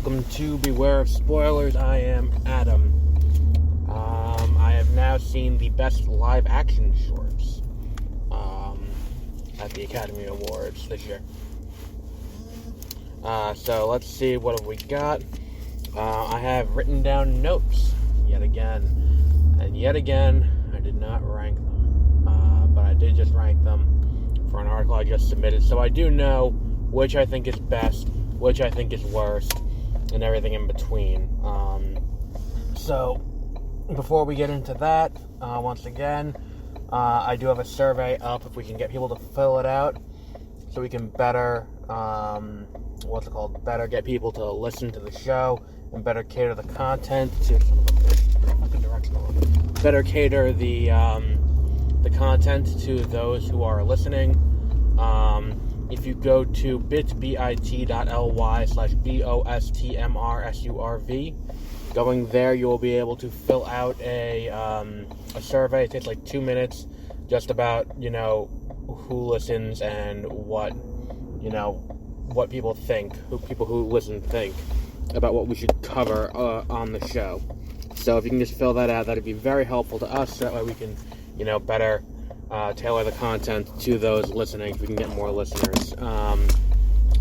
welcome to Beware of Spoilers. I am Adam. I have now seen the best live-action shorts at the Academy Awards this year. So let's see, what have we got? I have written down notes, yet again. And yet again, I did not rank them. But I did just rank them for an article I just submitted. So I do know which I think is best, which I think is worst, and everything in between. So, before we get into that, once again, I do have a survey up if we can get people to fill it out, so we can better, better get people to listen to the show, and better cater the content to, better cater the content to those who are listening. If you go to bit.ly/BOSTMRSURV, going there, you will be able to fill out a survey. It takes like 2 minutes, just about, who listens and what people think, people who listen think about what we should cover on the show. So if you can just fill that out, that'd be very helpful to us. So that way we can, better tailor the content to those listening, if we can get more listeners.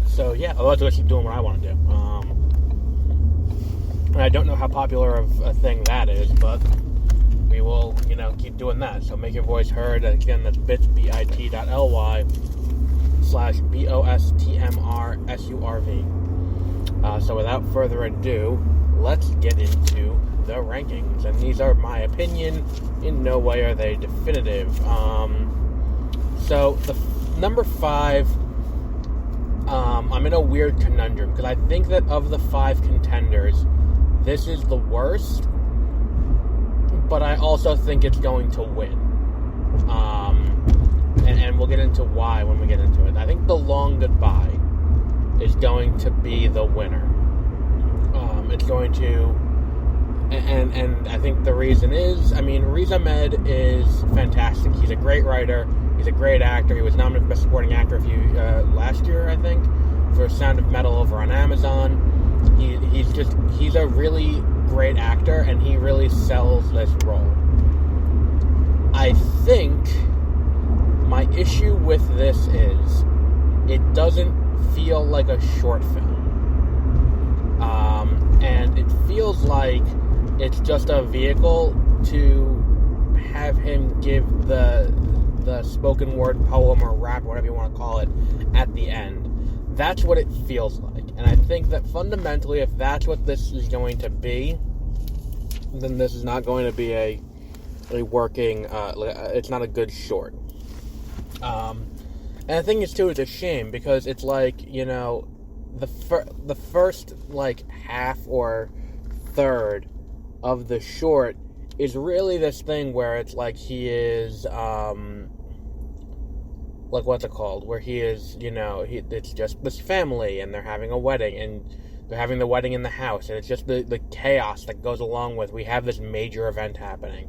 So yeah, otherwise I'll keep doing what I want to do. And I don't know how popular of a thing that is, but we will, keep doing that. So make your voice heard. Again, that's bit.ly/BOSTMRSURV. So without further ado, let's get into the rankings. And these are my opinion. In no way are they definitive. So the number 5, I'm in a weird conundrum, because I think that of the 5 contenders, this is the worst, but I also think it's going to win. And we'll get into why when we get into it. I think The Long Goodbye is going to be the winner. It's going to, and I think the reason is, Riz Ahmed is fantastic. He's a great writer. He's a great actor. He was nominated for Best Supporting Actor last year, I think, for Sound of Metal over on Amazon. He's a really great actor, and he really sells this role. I think my issue with this is it doesn't feel like a short film. And it feels like it's just a vehicle to have him give the spoken word poem or rap, whatever you want to call it, at the end. That's what it feels like. And I think that fundamentally, if that's what this is going to be, then this is not going to be a working, it's not a good short. And the thing is, too, it's a shame, because it's like, the first, half or third of the short is really this thing where it's like he is, what's it called? Where he is, it's just this family, and they're having a wedding, and they're having the wedding in the house, and it's just the chaos that goes along with, we have this major event happening.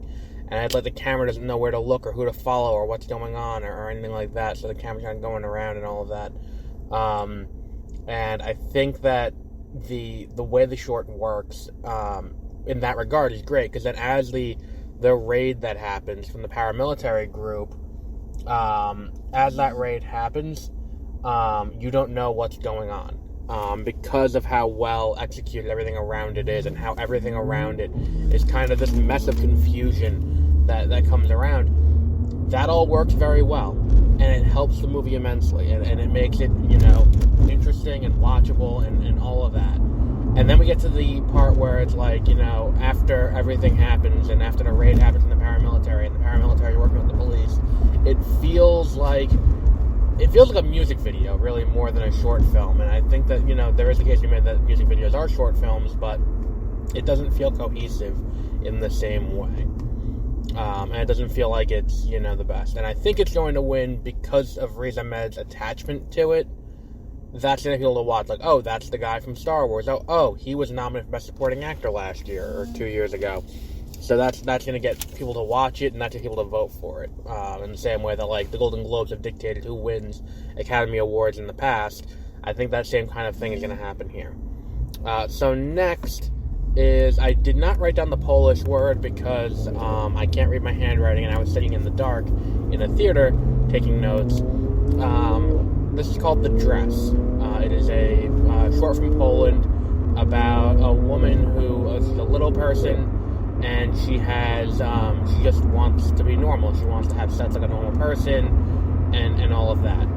And it's like the camera doesn't know where to look, or who to follow, or what's going on, or anything like that, so the camera's kind of going around and all of that. And I think that the way the short works, in that regard, is great, because then as the raid that happens from the paramilitary group, as that raid happens, you don't know what's going on, because of how well executed everything around it is, and how everything around it is kind of this mess of confusion that comes around. That all works very well, and it helps the movie immensely, and it makes it, interesting and watchable and all of that. And then we get to the part where it's like, after everything happens, and after the raid happens in the paramilitary, and the paramilitary are working with the police, it feels like a music video, really, more than a short film. And I think that, there is a case to be made that music videos are short films, but it doesn't feel cohesive in the same way. And it doesn't feel like it's, the best. And I think it's going to win because of Riz Ahmed's attachment to it. That's going to appeal to watch. Like, oh, that's the guy from Star Wars. Oh, he was nominated for Best Supporting Actor last year, or 2 years ago. So that's going to get people to watch it, and that's going to get people to vote for it. In the same way that, the Golden Globes have dictated who wins Academy Awards in the past, I think that same kind of thing is going to happen here. So next is, I did not write down the Polish word because I can't read my handwriting, and I was sitting in the dark in a theater taking notes. This is called The Dress. It is a short from Poland about a woman who is a little person, and she just wants to be normal. She wants to have sex like a normal person, and all of that.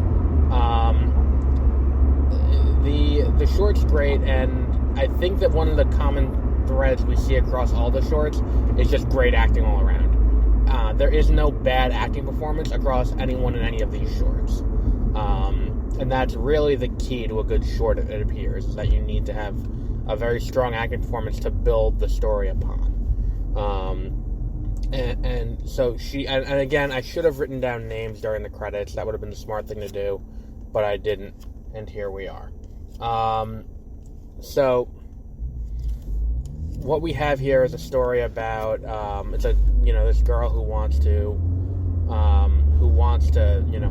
The short's great, and I think that one of the common threads we see across all the shorts is just great acting all around. There is no bad acting performance across anyone in any of these shorts. And that's really the key to a good short, it appears, is that you need to have a very strong acting performance to build the story upon. And so and again, I should have written down names during the credits. That would have been the smart thing to do, but I didn't, and here we are. So what we have here is a story about this girl who wants to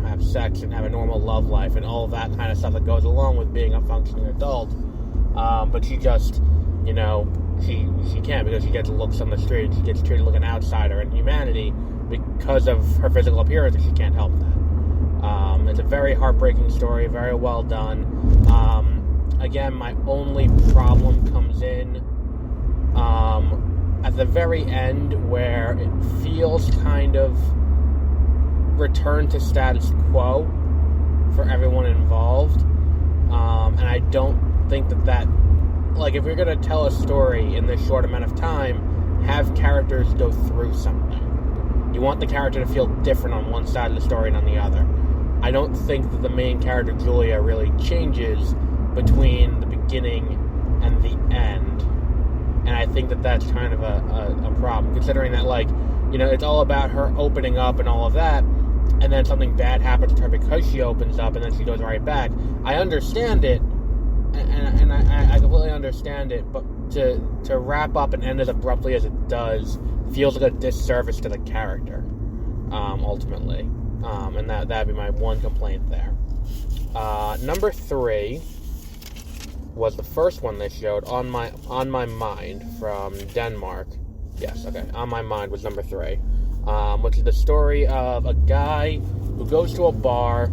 have sex and have a normal love life and all of that kind of stuff that goes along with being a functioning adult. But she just, she can't, because she gets looks on the street. She gets treated like an outsider in humanity because of her physical appearance, and she can't help that. It's a very heartbreaking story, very well done. Again, my only problem comes in at the very end, where it feels kind of return to status quo for everyone involved. And I don't think that like, if you're going to tell a story in this short amount of time, have characters go through something. You want the character to feel different on one side of the story and on the other. I don't think that the main character, Julia, really changes between the beginning and the end. And I think that that's kind of a problem, considering that, it's all about her opening up and all of that, and then something bad happens to her because she opens up, and then she goes right back. I understand it, and I completely understand it, but to wrap up and end as abruptly as it does feels like a disservice to the character, ultimately. And that'd be my one complaint there. Number 3 was the first one they showed, On My Mind, from Denmark. Yes, okay. On My Mind was number 3, which is the story of a guy who goes to a bar,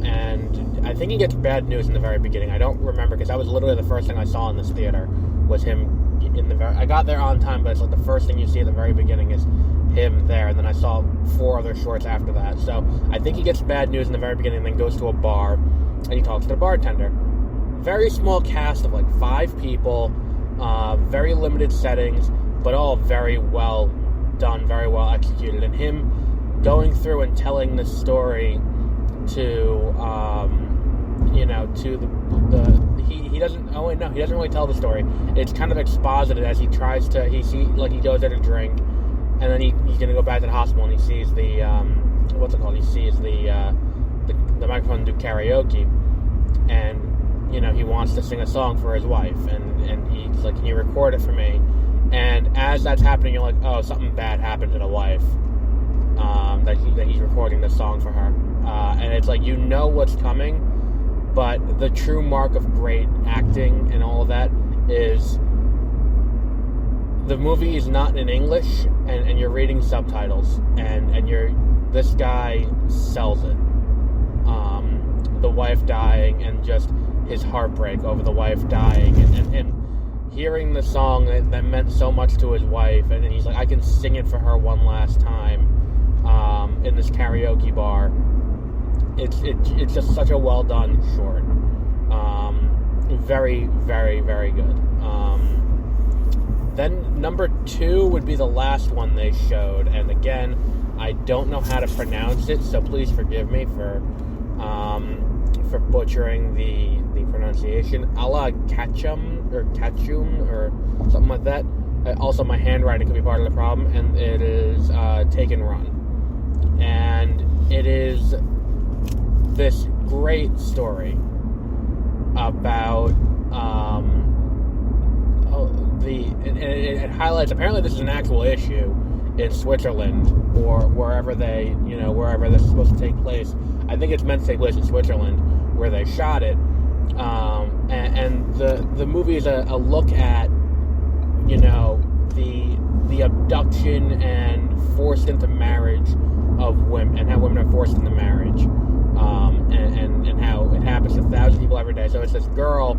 and I think he gets bad news in the very beginning. I don't remember, because that was literally the first thing I saw in this theater, was him I got there on time, but it's like the first thing you see at the very beginning is him there, and then I saw 4 other shorts after that. So I think he gets bad news in the very beginning, and then goes to a bar, and he talks to the bartender. Very small cast of 5 people, very limited settings, but all very well done, very well executed. And him going through and telling the story to he doesn't really tell the story. It's kind of exposited as he tries to, he goes there to drink, and then he's going to go back to the hospital, and he sees the, he sees the microphone do karaoke, and, he wants to sing a song for his wife, and he's like, can you record it for me? And as that's happening, you're like, oh, something bad happened to the wife, that he's recording this song for her, and it's like, what's coming, but the true mark of great acting and all of that is the movie is not in English, and you're reading subtitles, and this guy sells it. The wife dying, and just his heartbreak over the wife dying, and hearing the song that meant so much to his wife, and he's like, I can sing it for her one last time, in this karaoke bar. It's just such a well done short. Very, very, very good. Then number 2 would be the last one they showed, and again, I don't know how to pronounce it, so please forgive me for butchering the pronunciation. Ala Ketchum or something like that. Also, my handwriting could be part of the problem, and it is Take and Run. And it is this great story about it highlights, apparently this is an actual issue in Switzerland, or wherever wherever this is supposed to take place. I think it's meant to take place in Switzerland, where they shot it, And the movie is a look at, you know, the abduction and forced into marriage of women, and how women are forced into marriage, and how it happens to thousands of people every day. So it's this girl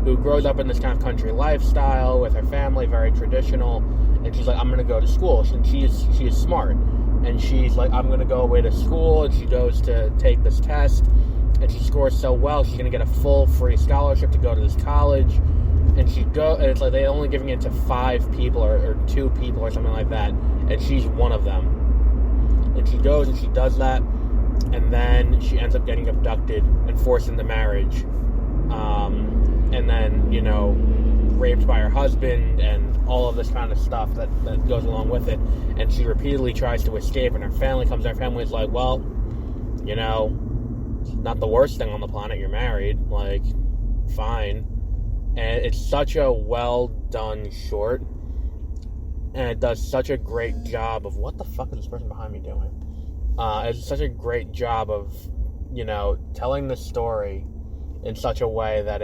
who grows up in this kind of country lifestyle with her family, very traditional, and she's like, I'm going to go to school. And she is smart, and she's like, I'm going to go away to school, and she goes to take this test, and she scores so well, she's going to get a full free scholarship to go to this college. And and it's like they're only giving it to 5 people or 2 people or something like that, and she's one of them. And she goes and she does that, and then she ends up getting abducted and forced into marriage, and then, you know, raped by her husband and all of this kind of stuff that goes along with it. And she repeatedly tries to escape, and her family comes. Her family's like, well, you know, not the worst thing on the planet, you're married, like, fine. And it's such a well done short, and it does such a great job of, what the fuck is this person behind me doing? It's such a great job of, you know, telling the story in such a way that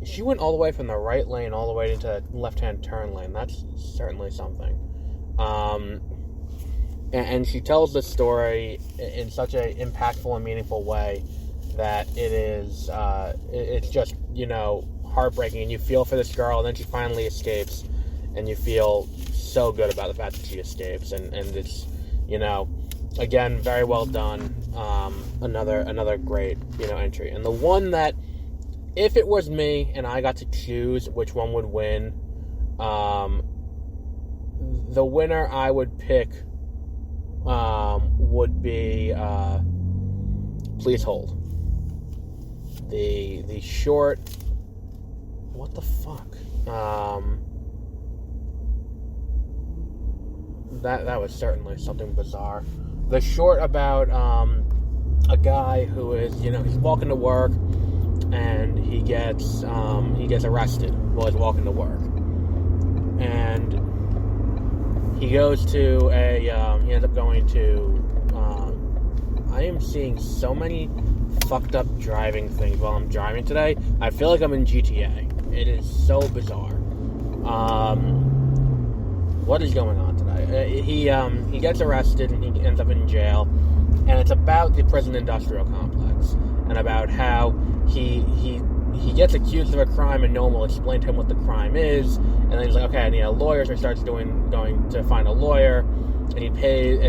she went all the way from the right lane all the way into the left-hand turn lane. That's certainly something. And she tells the story in such an impactful and meaningful way that it's just, you know, heartbreaking, and you feel for this girl, and then she finally escapes, and you feel so good about the fact that she escapes, and it's, you know, again, very well done. Another great, you know, entry. And the one that, if it was me and I got to choose which one would win, the winner I would pick would be Please Hold. The short. What the fuck? That was certainly something bizarre. The short about a guy who is, you know, he's walking to work, and he gets arrested while he's walking to work, and he goes to he ends up going to. I am seeing so many fucked up driving things while I'm driving today. I feel like I'm in GTA. It is so bizarre. What is going on today? He gets arrested, and he ends up in jail, and it's about the prison industrial complex, and about how he gets accused of a crime, and no one will explain to him what the crime is, and then he's like, okay, I need a lawyer, so he starts going to find a lawyer, and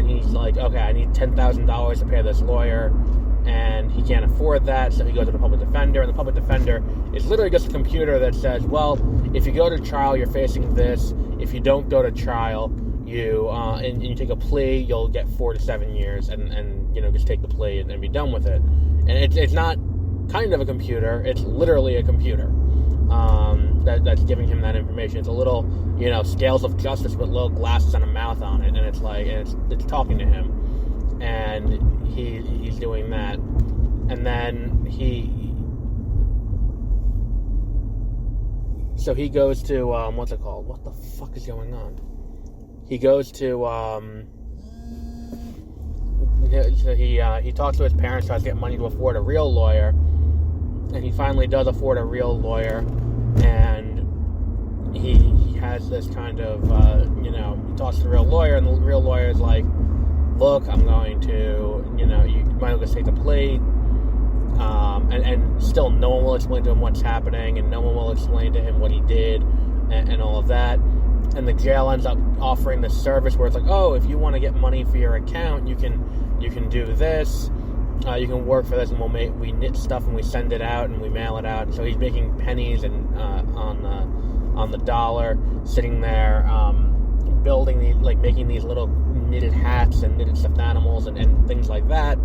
he's like, okay, I need $10,000 to pay this lawyer, and he can't afford that, so he goes to the public defender, and the public defender is literally just a computer that says, well, if you go to trial, you're facing this. If you don't go to trial, and you take a plea, you'll get 4 to 7 years, and you know, just take the plea and be done with it. And it's not kind of a computer, it's literally a computer that's giving him that information. It's a little, you know, scales of justice with little glasses and a mouth on it, and it's like, it's talking to him, and he's doing that, and then he goes to what's it called? What the fuck is going on? He goes to he talks to his parents, tries to get money to afford a real lawyer, and he finally does afford a real lawyer, and he has this kind of you know, he talks to the real lawyer, and the real lawyer is like, look, I'm going to, you know, you might as well take the plea, and still no one will explain to him what's happening, and no one will explain to him what he did, and all of that. And the jail ends up offering this service where it's like, oh, if you want to get money for your account, you can do this, you can work for this, and we knit stuff and we send it out and we mail it out. And so he's making pennies and on the dollar, sitting there building making these little knitted hats and knitted stuffed animals and things like that.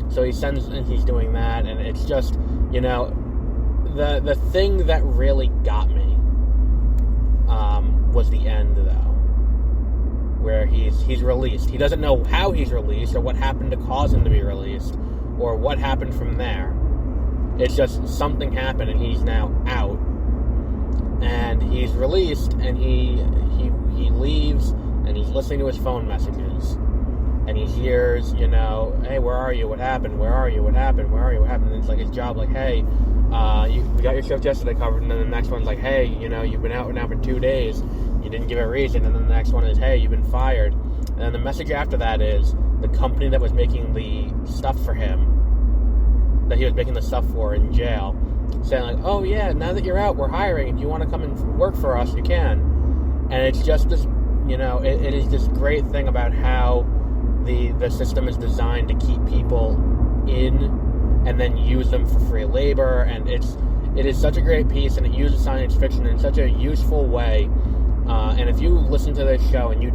So he's doing that, and it's just, you know, the thing that really got me was the end, though, where he's released. He doesn't know how he's released, or what happened to cause him to be released, or what happened from there. It's just something happened, and he's now out, and he's released, and he leaves, and he's listening to his phone messages, and he hears, hey, where are you? What happened? Where are you? What happened? Where are you? What happened? And it's like his job, like, hey, we got your shift yesterday covered, and then the next one's like, hey, you've been out now for 2 days, you didn't give a reason, and then the next one is, hey, you've been fired. And then the message after that is the company that was making the stuff for him, that he was making the stuff for in jail, saying like, oh yeah, now that you're out, we're hiring. If you want to come and work for us, you can. And it's just this, it is this great thing about how the system is designed to keep people in and then use them for free labor. And it is such a great piece, and it uses science fiction in such a useful way. And if you listen to this show and you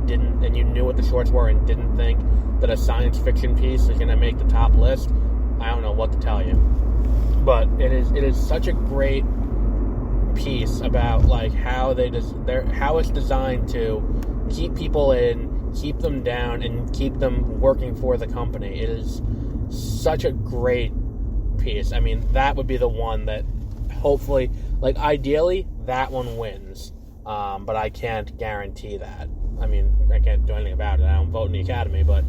knew what the shorts were and didn't think that a science fiction piece is going to make the top list, I don't know what to tell you. But it is such a great piece about like how it's designed to keep people in, keep them down, and keep them working for the company. It is such a great piece. I mean, that would be the one that hopefully, like, ideally, that one wins. But I can't guarantee that. I mean, I can't do anything about it. I don't vote in the Academy, but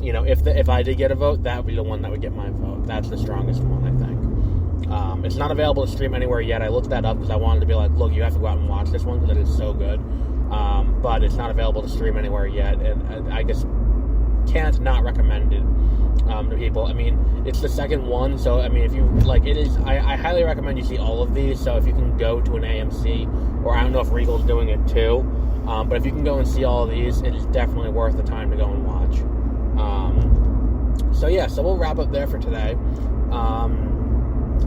if I did get a vote, that would be the one that would get my vote. That's the strongest one, I think. It's not available to stream anywhere yet. I looked that up because I wanted to be like, look, you have to go out and watch this one because it is so good. But it's not available to stream anywhere yet, and I just can't not recommend it to people. I mean, it's the second one, so I mean, if you like, it is. I highly recommend you see all of these. So if you can go to an AMC, or I don't know if Regal's doing it too, but if you can go and see all of these, it is definitely worth the time to go and watch. So we'll wrap up there for today.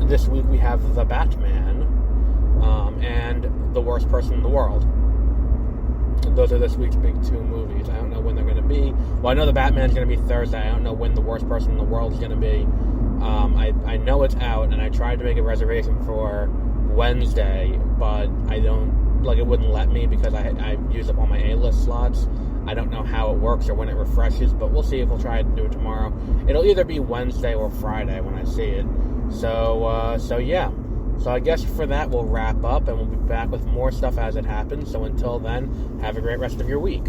This week we have The Batman and The Worst Person in the World. Those are this week's big two movies. I don't know when they're going to be. Well, I know The Batman's going to be Thursday. I don't know when The Worst Person in the World is going to be. I know it's out, and I tried to make a reservation for Wednesday, but it wouldn't let me because I used up all my A-list slots. I don't know how it works or when it refreshes, but we'll see if we'll try to do it tomorrow. It'll either be Wednesday or Friday when I see it. So yeah. So I guess for that we'll wrap up, and we'll be back with more stuff as it happens. So until then, have a great rest of your week.